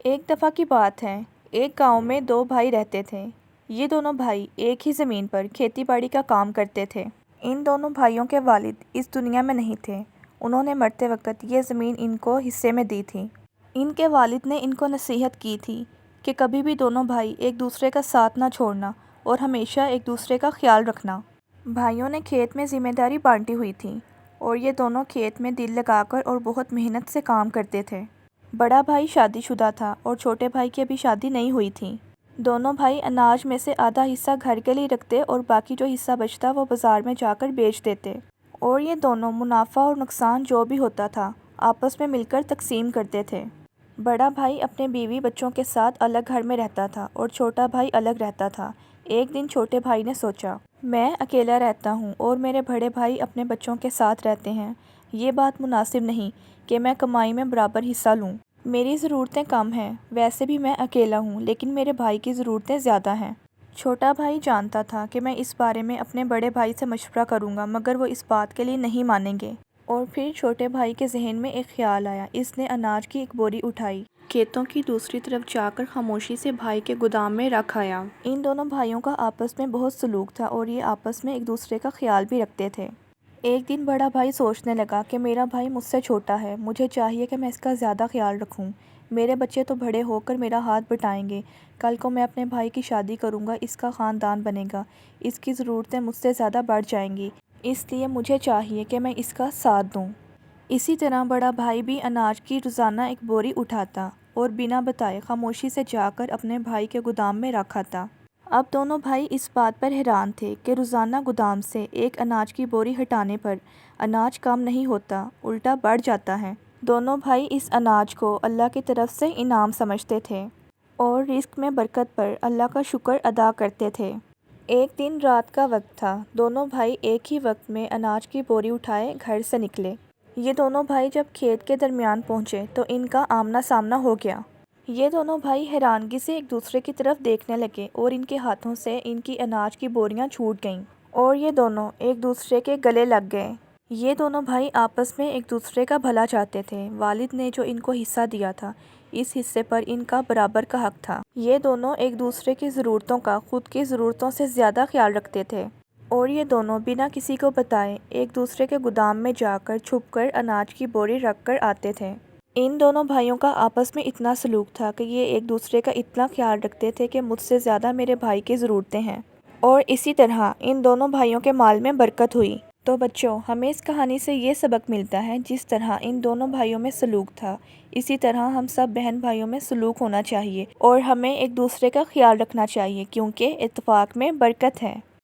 ایک دفعہ کی بات ہے، ایک گاؤں میں دو بھائی رہتے تھے۔ یہ دونوں بھائی ایک ہی زمین پر کھیتی باڑی کا کام کرتے تھے۔ ان دونوں بھائیوں کے والد اس دنیا میں نہیں تھے۔ انہوں نے مرتے وقت یہ زمین ان کو حصے میں دی تھی۔ ان کے والد نے ان کو نصیحت کی تھی کہ کبھی بھی دونوں بھائی ایک دوسرے کا ساتھ نہ چھوڑنا اور ہمیشہ ایک دوسرے کا خیال رکھنا۔ بھائیوں نے کھیت میں ذمہ داری بانٹی ہوئی تھی اور یہ دونوں کھیت میں دل لگا کر اور بہت محنت سے کام کرتے تھے۔ بڑا بھائی شادی شدہ تھا اور چھوٹے بھائی کی ابھی شادی نہیں ہوئی تھی۔ دونوں بھائی اناج میں سے آدھا حصہ گھر کے لیے رکھتے اور باقی جو حصہ بچتا وہ بازار میں جا کر بیچ دیتے، اور یہ دونوں منافع اور نقصان جو بھی ہوتا تھا آپس میں مل کر تقسیم کرتے تھے۔ بڑا بھائی اپنے بیوی بچوں کے ساتھ الگ گھر میں رہتا تھا اور چھوٹا بھائی الگ رہتا تھا۔ ایک دن چھوٹے بھائی نے سوچا، میں اکیلا رہتا ہوں اور میرے بڑے بھائی اپنے بچوں کے ساتھ رہتے ہیں۔ یہ بات مناسب نہیں کہ میں کمائی میں برابر حصہ لوں۔ میری ضرورتیں کم ہیں، ویسے بھی میں اکیلا ہوں، لیکن میرے بھائی کی ضرورتیں زیادہ ہیں۔ چھوٹا بھائی جانتا تھا کہ میں اس بارے میں اپنے بڑے بھائی سے مشورہ کروں گا، مگر وہ اس بات کے لیے نہیں مانیں گے۔ اور پھر چھوٹے بھائی کے ذہن میں ایک خیال آیا۔ اس نے اناج کی ایک بوری اٹھائی، کھیتوں کی دوسری طرف جا کر خاموشی سے بھائی کے گودام میں رکھ آیا۔ ان دونوں بھائیوں کا آپس میں بہت سلوک تھا اور یہ آپس میں ایک دوسرے کا خیال بھی رکھتے تھے۔ ایک دن بڑا بھائی سوچنے لگا کہ میرا بھائی مجھ سے چھوٹا ہے، مجھے چاہیے کہ میں اس کا زیادہ خیال رکھوں۔ میرے بچے تو بڑے ہو کر میرا ہاتھ بٹائیں گے، کل کو میں اپنے بھائی کی شادی کروں گا، اس کا خاندان بنے گا، اس کی ضرورتیں مجھ سے زیادہ بڑھ جائیں گی، اس لیے مجھے چاہیے کہ میں اس کا ساتھ دوں۔ اسی طرح بڑا بھائی بھی اناج کی روزانہ ایک بوری اٹھاتا اور بنا بتائے خاموشی سے جا کر اپنے بھائی کے گودام میں رکھ آتا۔ اب دونوں بھائی اس بات پر حیران تھے کہ روزانہ گودام سے ایک اناج کی بوری ہٹانے پر اناج کم نہیں ہوتا، الٹا بڑھ جاتا ہے۔ دونوں بھائی اس اناج کو اللہ کی طرف سے انعام سمجھتے تھے اور رزق میں برکت پر اللہ کا شکر ادا کرتے تھے۔ ایک دن رات کا وقت تھا۔ دونوں بھائی ایک ہی وقت میں اناج کی بوری اٹھائے گھر سے نکلے۔ یہ دونوں بھائی جب کھیت کے درمیان پہنچے تو ان کا آمنا سامنا ہو گیا۔ یہ دونوں بھائی حیرانگی سے ایک دوسرے کی طرف دیکھنے لگے اور ان کے ہاتھوں سے ان کی اناج کی بوریاں چھوٹ گئیں اور یہ دونوں ایک دوسرے کے گلے لگ گئے۔ یہ دونوں بھائی آپس میں ایک دوسرے کا بھلا چاہتے تھے۔ والد نے جو ان کو حصہ دیا تھا، اس حصے پر ان کا برابر کا حق تھا۔ یہ دونوں ایک دوسرے کی ضرورتوں کا خود کی ضرورتوں سے زیادہ خیال رکھتے تھے اور یہ دونوں بنا کسی کو بتائے ایک دوسرے کے گودام میں جا کر چھپ کر اناج کی بوری رکھ کر آتے تھے۔ ان دونوں بھائیوں کا آپس میں اتنا سلوک تھا کہ یہ ایک دوسرے کا اتنا خیال رکھتے تھے کہ مجھ سے زیادہ میرے بھائی کی ضرورتیں ہیں، اور اسی طرح ان دونوں بھائیوں کے مال میں برکت ہوئی۔ تو بچوں، ہمیں اس کہانی سے یہ سبق ملتا ہے، جس طرح ان دونوں بھائیوں میں سلوک تھا، اسی طرح ہم سب بہن بھائیوں میں سلوک ہونا چاہیے اور ہمیں ایک دوسرے کا خیال رکھنا چاہیے، کیونکہ اتفاق میں برکت ہے۔